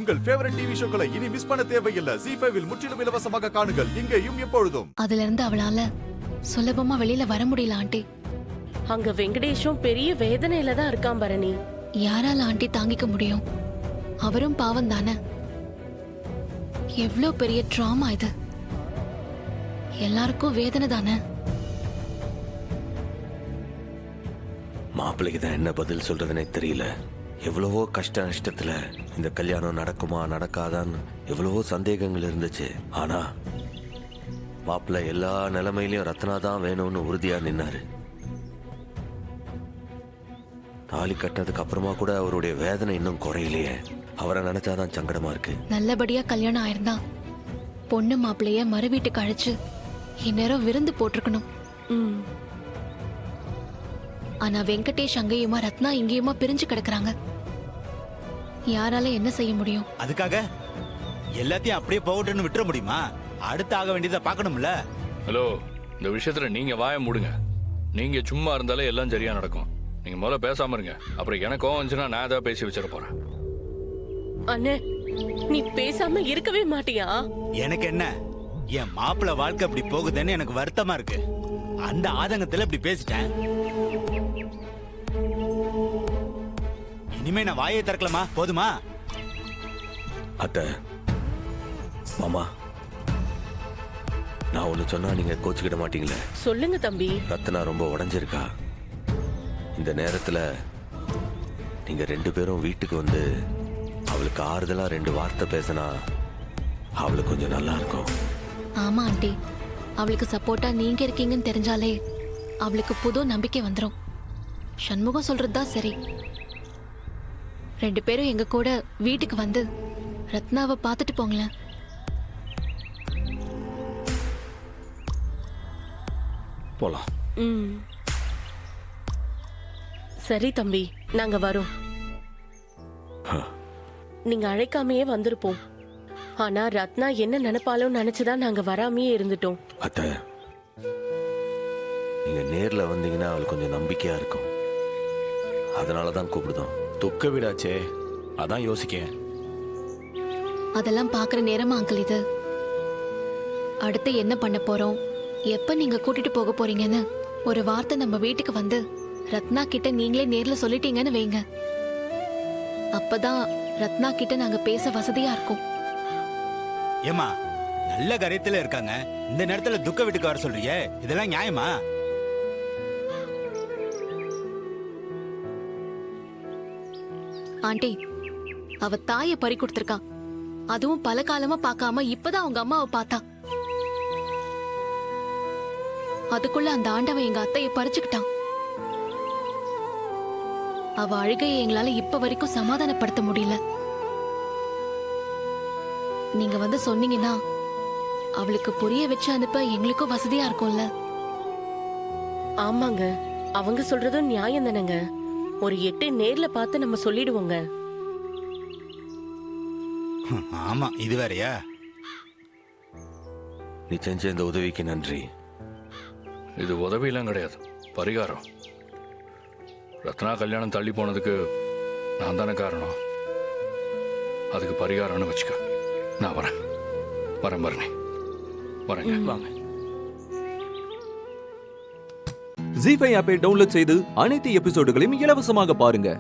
உங்கள் favourite TV ஷோக்களை இனி miss பண்ண தேவையில்லை. ZEE5 இல் முற்றிலும் இலவசமாக காணுங்கள், இங்கேயும் எப்பொழுதும். அதுல இருந்து அவளால சுலபமா வெளியில வர முடியல ஆண்டி. அங்க வெங்கடேஷும் பெரிய வேதனையில தான் இருக்கான் பரணி. யாரால ஆண்டி தாங்கிக்க முடியும்? அவரும் பாவம் தானே. எவ்வளவு பெரிய ட்ராமா இது. எல்லாருக்கும் வேதனை தானே. மாப்பிள்ளைக்கு தான் என்ன பதில் சொல்றதுனே தெரியல. எவ்வளவோ கஷ்ட நஷ்டத்துல இந்த கல்யாணம் நடக்குமா நடக்காதான்னு எவ்வளவோ சந்தேகங்கள் இருந்துச்சு. ஆனா மாப்பிள்ளை எல்லா நிலைமையிலயும் ரத்னா தான் வேணும்னு உறுதியா நின்னாரு. தாலி கட்டினதுக்கு அப்புறமா கூட அவருடைய வேதனை இன்னும் குறையிலையே. அவரை நினைச்சாதான் சங்கடமா இருக்கு. நல்லபடியா கல்யாணம் ஆயிருந்தா பொண்ணு மாப்பிள்ளைய மறு வீட்டுக்கு அழைச்சு இந்நேரம் விருந்து போட்டிருக்கணும். ஆனா வெங்கடேஷ் அங்கேயுமா ரத்னா இங்கேயுமா பிரிஞ்சு கிடக்குறாங்க. யாரால என்ன செய்ய முடியும்? அதுக்காக எல்லாத்தையும் அப்படியே போகட்டுன்னு விட்டுற முடியுமா? அடுத்து ஆக வேண்டியதை பார்க்கணும்ல. ஹலோ, இந்த விஷயத்துல நீங்க வாய மூடுங்க. நீங்க சும்மா இருந்தாலே எல்லாம் சரியா நடக்கும். நீங்க முதல்ல பேசாம இருங்க. அப்புறம் எனக்கு கோவம் வந்துச்சுன்னா நான் ஏதாவது பேசி வச்சிட போறேன். அண்ணே, நீ பேசாம இருக்கவே மாட்டியா? எனக்கு என்ன, என் மாப்பிள்ள வாழ்க்கை அப்படி போகுதுன்னு எனக்கு வருத்தமா இருக்கு. அந்த ஆதங்கத்துல இப்படி பேசிட்டேன். இனிமே நான் வாயை திறக்கலாமா? போதுமா? அத்தை, மாமா, நான் ஒண்ணு சொன்னா நீங்க கோச்சுக்கிட மாட்டீங்களே? சொல்லுங்க தம்பி. ரத்னா ரொம்ப உடைஞ்சிருக்கா. இந்த நேரத்துல நீங்க 2 பேரும் வீட்டுக்கு வந்து அவளுக்கு ஆறுதலா 2 வார்த்தை பேசினா அவளுக்கு கொஞ்சம் நல்லா இருக்கும். ஆமா ஆண்டி, அவளுக்கு சப்போர்ட்டா நீங்க இருக்கீங்கன்னு தெரிஞ்சாலே அவளுக்கு புது நம்பிக்கை வந்துடும். சண்முகம் சொல்றதுதான் சரி. 2 பேரும் எங்க கூட வீட்டுக்கு வந்து ரத்னாவை பார்த்துட்டு போங்களேன். போலாம். சரி தம்பி, நாங்க வரோம். நீங்க அழைக்காமையே வந்திருப்போம். ஆனா ரத்னா என்ன நினைப்பாலும் நினைச்சுதான் நாங்க வராமையே இருந்துட்டோம். அத்தை, நீங்க நேர்ல வந்தீங்கன்னா அவளுக்கு கொஞ்சம் நம்பிக்கையா இருக்கும். அதனாலதான் கூப்பிடுதோம். துக்க வீடாச்சே, அதான் யோசிக்கேன். அதெல்லாம் பாக்குற நேரமா அங்கிள் இது? அடுத்து என்ன பண்ண போறோம், எப்ப நீங்க கூட்டிட்டு போக போறீங்கன்னு ஒரு வார்த்தை நம்ம வீட்டுக்கு வந்து ரத்னா கிட்ட நீங்களே நேர்ல சொல்லிட்டீங்கன்னு வைங்க. அப்பதான் ரத்னா கிட்ட நாங்க பேச வசதியா இருக்கும். ஏமா, நல்ல கரியத்துல இருக்காங்க, இந்த நேரத்துல துக்க வீட்டுக்கு வர சொல்றியே, இதெல்லாம் நியாயமா? ஆண்டி, அவ தாய பறி கொடுத்திருக்கா. அதுவும் பல காலமா பார்க்காம இப்பதான் அவங்க அம்மாவை பார்த்தா. அதுக்குள்ள அந்த ஆண்டவன் எங்க அத்தையை பறிச்சுக்கிட்டான். அவ அழுகையை எங்களால இப்ப வரைக்கும் சமாதானப்படுத்த முடியல. நீங்க வந்து சொன்னீங்கன்னா அவளுக்கு புரிய வச்சு அனுப்ப எங்களுக்கும் வசதியா இருக்கும்ல. ஆமாங்க, அவங்க சொல்றதும் நியாயம் தானங்க. ஒரு 8 நேர்ல பார்த்து நம்ம சொல்லிடுவோங்க. ஆமா, இது வேறயா? நீ செஞ்ச இந்த உதவிக்கு நன்றி. இது உதவியெல்லாம் கிடையாது, பரிகாரம். ரத்னா கல்யாணம் தள்ளி போனதுக்கு நான் தானே காரணம். அதுக்கு பரிகாரம்னு வச்சுக்க. நான் வரேன் பரணி, வரேங்க. வாங்க. ZEE5 ஆப்பை டவுன்லோட் செய்து அனைத்து எபிசோடுகளையும் இலவசமாக பாருங்க.